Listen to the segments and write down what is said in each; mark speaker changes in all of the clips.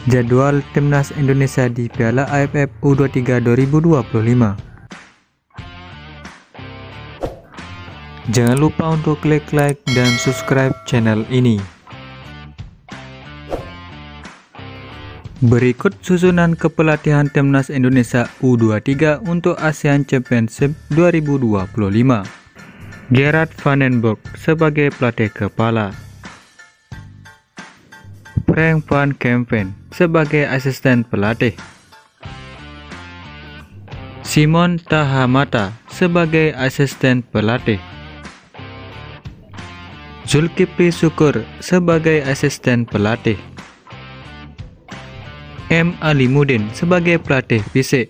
Speaker 1: Jadwal Timnas Indonesia di Piala AFF U23 2025. Jangan lupa untuk klik like dan subscribe channel ini. Berikut susunan kepelatihan Timnas Indonesia U23 untuk ASEAN Championship 2025. Gerard van den Berg sebagai pelatih kepala, Frank van Kempen sebagai asisten pelatih, Simon Tahamata sebagai asisten pelatih, Zulkifli Syukur sebagai asisten pelatih, M. Alimuddin sebagai pelatih fisik,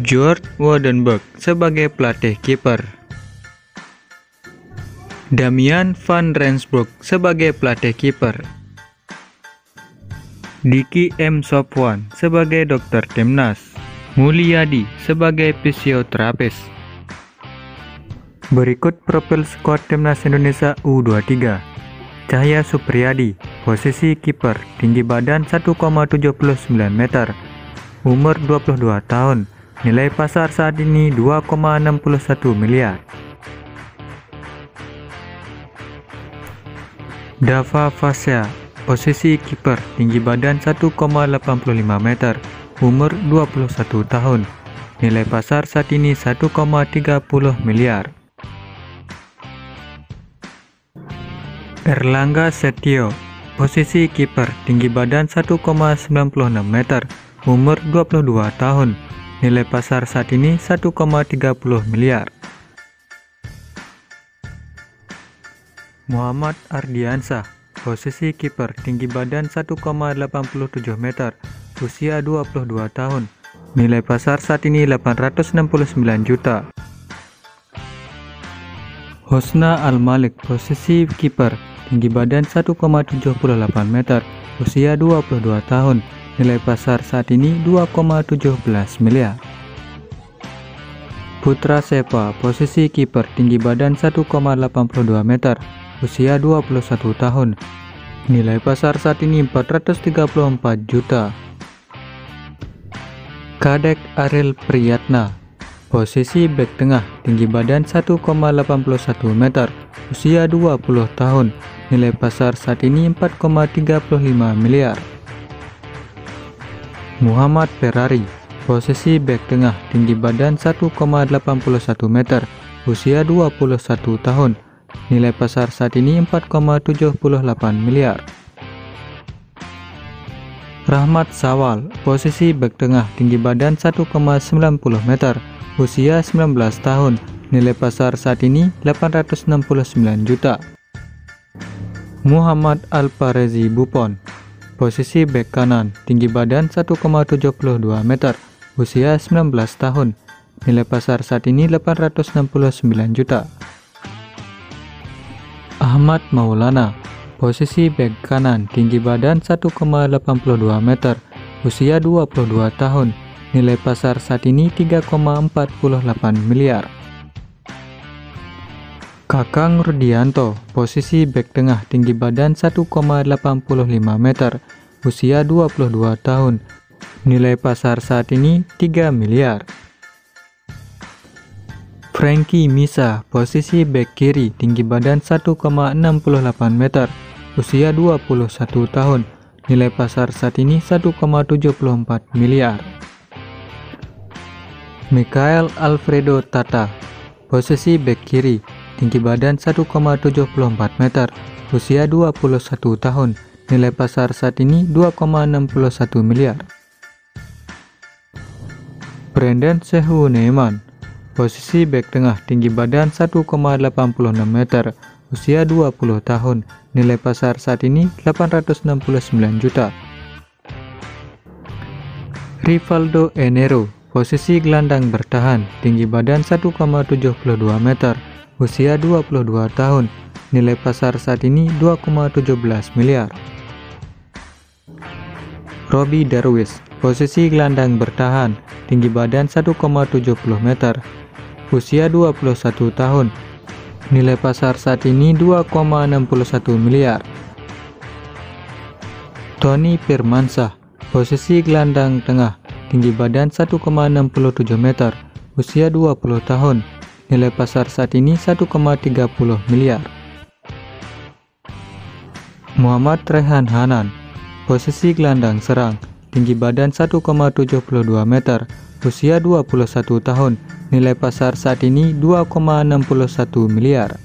Speaker 1: George Waardenburg sebagai pelatih kiper, Damian van Rensburg sebagai pelatih kiper, Diki M. Sopwan sebagai dokter timnas, Mulyadi sebagai fisioterapis. Berikut profil skuad Timnas Indonesia U23. Cahya Supriyadi, posisi kiper, tinggi badan 1,79 meter, umur 22 tahun, nilai pasar saat ini 2,61 miliar. Dava Fasya, posisi kiper, tinggi badan 1,85 meter, umur 21 tahun, nilai pasar saat ini 1,30 miliar. Erlangga Setio, posisi kiper, tinggi badan 1,96 meter, umur 22 tahun, nilai pasar saat ini 1,30 miliar. Muhammad Ardiansah, posisi kiper, tinggi badan 1,87 meter, usia 22 tahun, nilai pasar saat ini 869 juta. Husna Al-Malik, posisi kiper, tinggi badan 1,78 meter, usia 22 tahun, nilai pasar saat ini 2,17 miliar. Putra Sepa, posisi kiper, tinggi badan 1,82 meter, usia 21 tahun, nilai pasar saat ini 434 juta. Kadek Ariel Priyatna, posisi bek tengah, tinggi badan 1,81 meter, usia 20 tahun, nilai pasar saat ini 4,35 miliar. Muhammad Ferrari, posisi bek tengah, tinggi badan 1,81 meter, usia 21 tahun, nilai pasar saat ini 4,78 miliar. Rahmat Sawal, posisi bek tengah, tinggi badan 1,90 meter, usia 19 tahun, nilai pasar saat ini 869 juta. Muhammad Alparezi Buffon, posisi bek kanan, tinggi badan 1,72 meter, usia 19 tahun, nilai pasar saat ini 869 juta. Ahmad Maulana, posisi bek kanan, tinggi badan 1,82 meter, usia 22 tahun, nilai pasar saat ini 3,48 miliar. Kakang Rudianto, posisi bek tengah, tinggi badan 1,85 meter, usia 22 tahun, nilai pasar saat ini 3 miliar. Frankie Misa, posisi bek kiri, tinggi badan 1,68 meter, usia 21 tahun, nilai pasar saat ini 1,74 miliar. Michael Alfredo Tata, posisi bek kiri, tinggi badan 1,74 meter, usia 21 tahun, nilai pasar saat ini 2,61 miliar. Brendan Sehunaiman, posisi bek tengah, tinggi badan 1,86 meter, usia 20 tahun, nilai pasar saat ini 869 juta. Rivaldo Enero, posisi gelandang bertahan, tinggi badan 1,72 meter, usia 22 tahun, nilai pasar saat ini 2,17 miliar. Robbie Darwish, posisi gelandang bertahan, tinggi badan 1,70 meter, usia 21 tahun, nilai pasar saat ini 2,61 miliar. Tony Firmansyah, posisi gelandang tengah, tinggi badan 1,67 meter, usia 20 tahun, nilai pasar saat ini 1,30 miliar. Muhammad Raihan Hanan, posisi gelandang serang, tinggi badan 1,72 meter, usia 21 tahun, nilai pasar saat ini 2,61 miliar.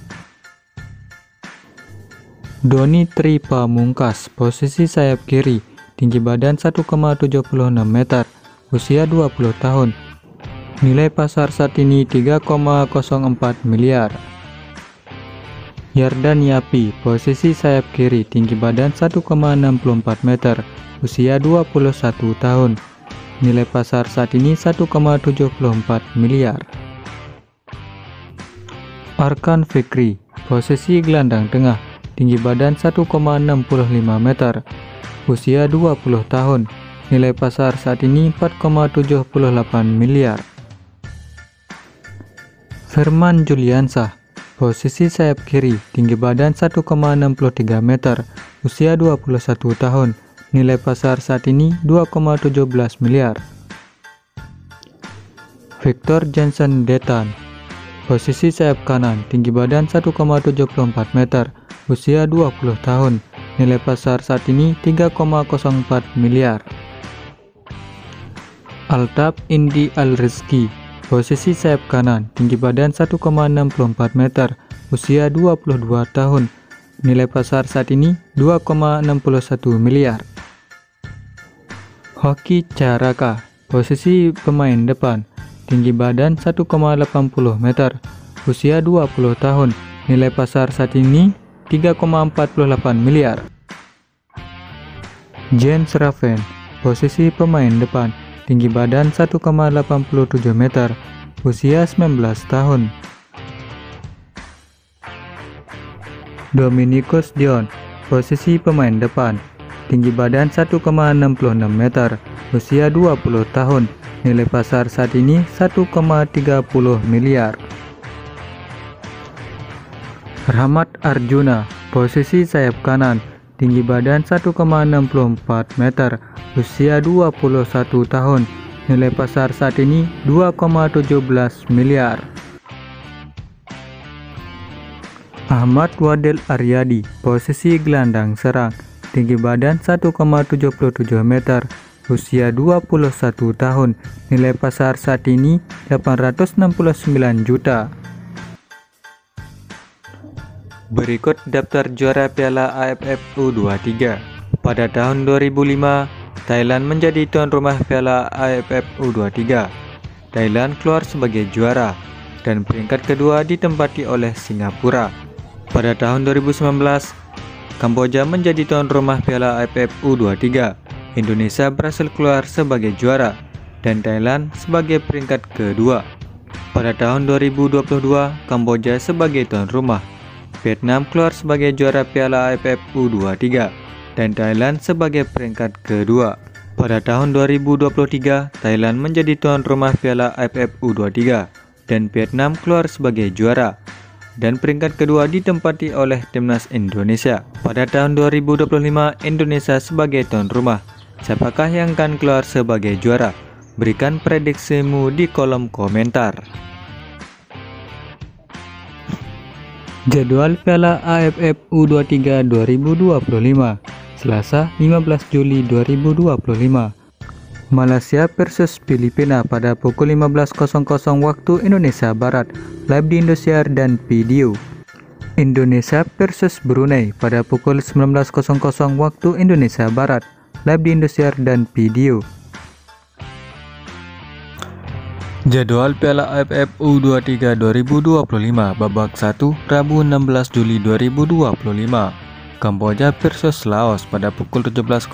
Speaker 1: Doni Tri Pamungkas, posisi sayap kiri, tinggi badan 1,76 meter, usia 20 tahun, nilai pasar saat ini 3,04 miliar. Yardan Yapi, posisi sayap kiri, tinggi badan 1,64 meter, usia 21 tahun, nilai pasar saat ini 1,74 miliar. Arkan Fikri, posisi gelandang tengah, tinggi badan 1,65 meter, usia 20 tahun, nilai pasar saat ini 4,78 miliar. Firman Juliansyah, posisi sayap kiri, tinggi badan 1,63 meter, usia 21 tahun, nilai pasar saat ini 2,17 miliar. Victor Jensen Detan, posisi sayap kanan, tinggi badan 1,74 meter, usia 20 tahun, nilai pasar saat ini 3,04 miliar. Altaf Indi Al-Rizki, posisi sayap kanan, tinggi badan 1,64 meter, usia 22 tahun, nilai pasar saat ini 2,61 miliar. Hoki Caraka, posisi pemain depan, tinggi badan 1,80 meter, usia 20 tahun, nilai pasar saat ini 3,48 miliar. Jens Raven, posisi pemain depan, tinggi badan 1,87 meter, usia 19 tahun. Dominikus Dion, posisi pemain depan, tinggi badan 1,66 meter, usia 20 tahun, nilai pasar saat ini 1,30 miliar. Rahmat Arjuna, posisi sayap kanan, tinggi badan 1,64 meter, usia 21 tahun, nilai pasar saat ini 2,17 miliar. Ahmad Wadel Aryadi, posisi gelandang serang, tinggi badan 1,77 meter, usia 21 tahun, nilai pasar saat ini 869 juta. Berikut daftar juara Piala AFF U23. Pada tahun 2005, Thailand menjadi tuan rumah Piala AFF U23. Thailand keluar sebagai juara, dan peringkat kedua ditempati oleh Singapura. Pada tahun 2019, Kamboja menjadi tuan rumah Piala AFF U23. Indonesia berhasil keluar sebagai juara, dan Thailand sebagai peringkat kedua. Pada tahun 2022, Kamboja sebagai tuan rumah, Vietnam keluar sebagai juara Piala AFF U23, dan Thailand sebagai peringkat kedua. Pada tahun 2023, Thailand menjadi tuan rumah Piala AFF U23, dan Vietnam keluar sebagai juara, dan peringkat kedua ditempati oleh Timnas Indonesia. Pada tahun 2025, Indonesia sebagai tuan rumah. Siapakah yang akan keluar sebagai juara? Berikan prediksimu di kolom komentar. Jadwal Piala AFF U23 2025, Selasa 15 Juli 2025. Malaysia versus Filipina pada pukul 15.00 waktu Indonesia Barat, live di Indosiar dan video. Indonesia versus Brunei pada pukul 19.00 waktu Indonesia Barat, live di Indosiar dan video. Jadwal Piala AFF U23 2025 babak 1 Rabu 16 Juli 2025. Kamboja versus Laos pada pukul 17.00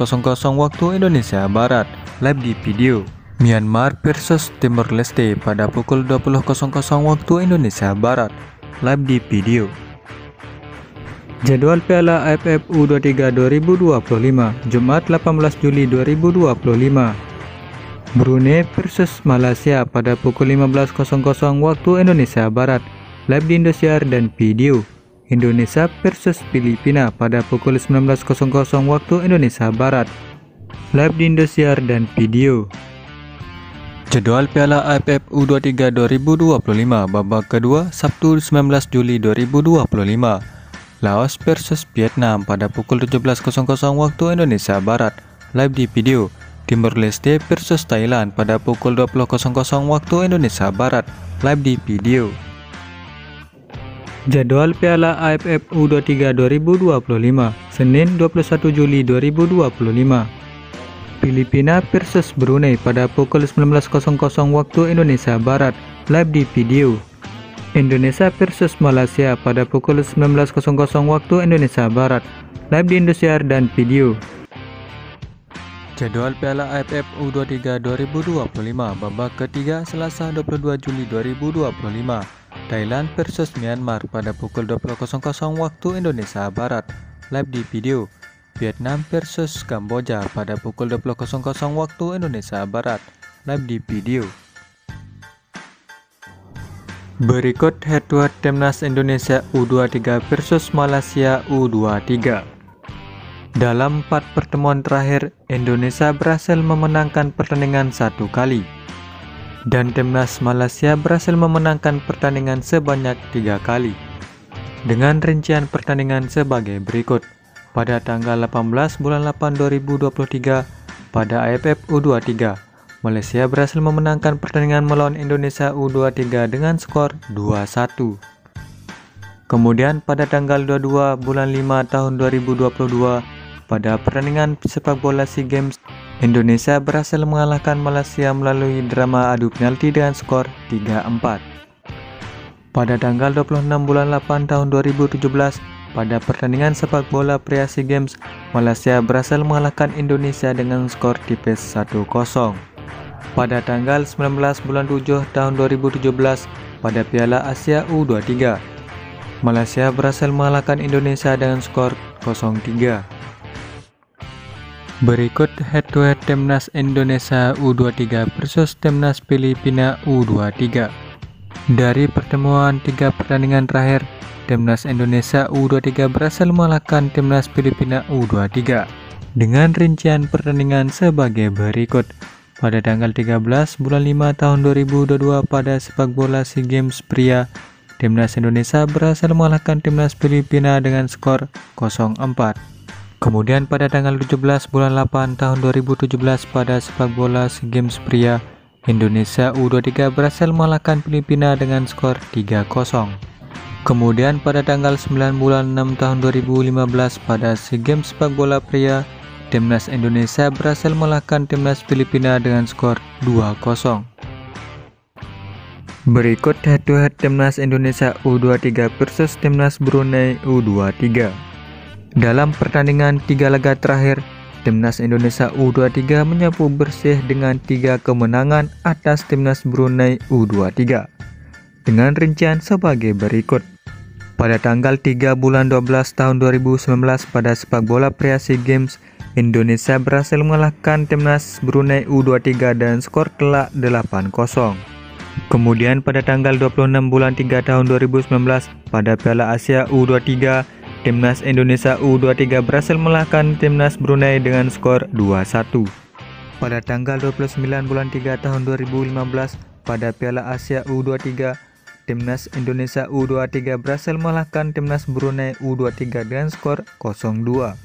Speaker 1: waktu Indonesia Barat, live di video. Myanmar versus Timor Leste pada pukul 20.00 waktu Indonesia Barat, live di video. Jadwal Piala AFF U23 2025 Jumat 18 Juli 2025. Brunei versus Malaysia pada pukul 15.00 waktu Indonesia Barat, live di Indosiar dan video. Indonesia versus Filipina pada pukul 19.00 waktu Indonesia Barat. Live di Indosiar dan video. Jadwal Piala AFF U23 2025 babak kedua Sabtu 19 Juli 2025. Laos versus Vietnam pada pukul 17.00 waktu Indonesia Barat. Live di video. Timor Leste versus Thailand pada pukul 20.00 waktu Indonesia Barat. Live di video. Jadwal Piala AFF U23 2025 Senin 21 Juli 2025. Filipina versus Brunei pada pukul 19.00 waktu Indonesia Barat. Live di video. Indonesia versus Malaysia pada pukul 19.00 waktu Indonesia Barat. Live di Indosiar dan video. Jadwal Piala AFF U23 2025 babak ketiga Selasa 22 Juli 2025. Thailand versus Myanmar pada pukul 20.00 waktu Indonesia Barat. Live di video. Vietnam versus Kamboja pada pukul 20.00 waktu Indonesia Barat. Live di video. Berikut head-to-head Timnas Indonesia U23 versus Malaysia U23. Dalam 4 pertemuan terakhir, Indonesia berhasil memenangkan pertandingan 1 kali. Dan Timnas Malaysia berhasil memenangkan pertandingan sebanyak 3 kali. Dengan rincian pertandingan sebagai berikut. Pada tanggal 18 bulan 8 2023 pada AFF U23, Malaysia berhasil memenangkan pertandingan melawan Indonesia U23 dengan skor 2-1. Kemudian pada tanggal 22 bulan 5 tahun 2022 pada pertandingan sepak bola SEA Games, Indonesia berhasil mengalahkan Malaysia melalui drama adu penalti dengan skor 3-4. Pada tanggal 26 bulan 8 tahun 2017 pada pertandingan sepak bola pria SEA Games, Malaysia berhasil mengalahkan Indonesia dengan skor tipis 1-0. Pada tanggal 19 bulan 7 tahun 2017 pada Piala Asia U23, Malaysia berhasil mengalahkan Indonesia dengan skor 0-3. Berikut head-to-head Timnas Indonesia U23 versus Timnas Filipina U23. Dari pertemuan 3 pertandingan terakhir, Timnas Indonesia U23 berhasil mengalahkan Timnas Filipina U23 dengan rincian pertandingan sebagai berikut. Pada tanggal 13 bulan 5 tahun 2022 pada sepak bola SEA Games pria, Timnas Indonesia berhasil mengalahkan Timnas Filipina dengan skor 0-4. Kemudian pada tanggal 17 bulan 8 tahun 2017 pada sepak bola SEA Games pria, Indonesia U23 berhasil mengalahkan Filipina dengan skor 3-0. Kemudian pada tanggal 9 bulan 6 tahun 2015 pada SEA Games sepak bola pria, Timnas Indonesia berhasil mengalahkan Timnas Filipina dengan skor 2-0. Berikut head-to-head Timnas Indonesia U23 versus Timnas Brunei U23. Dalam pertandingan 3 laga terakhir, Timnas Indonesia U23 menyapu bersih dengan 3 kemenangan atas Timnas Brunei U23. Dengan rincian sebagai berikut. Pada tanggal 3 bulan 12 tahun 2019 pada sepak bola pria SEA Games, Indonesia berhasil mengalahkan Timnas Brunei U23 dan skor telak 8-0. Kemudian pada tanggal 26 bulan 3 tahun 2019 pada Piala Asia U23, Timnas Indonesia U23 berhasil mengalahkan Timnas Brunei dengan skor 2-1. Pada tanggal 29 bulan 3 tahun 2015 pada Piala Asia U23, Timnas Indonesia U23 berhasil mengalahkan Timnas Brunei U23 dengan skor 0-2.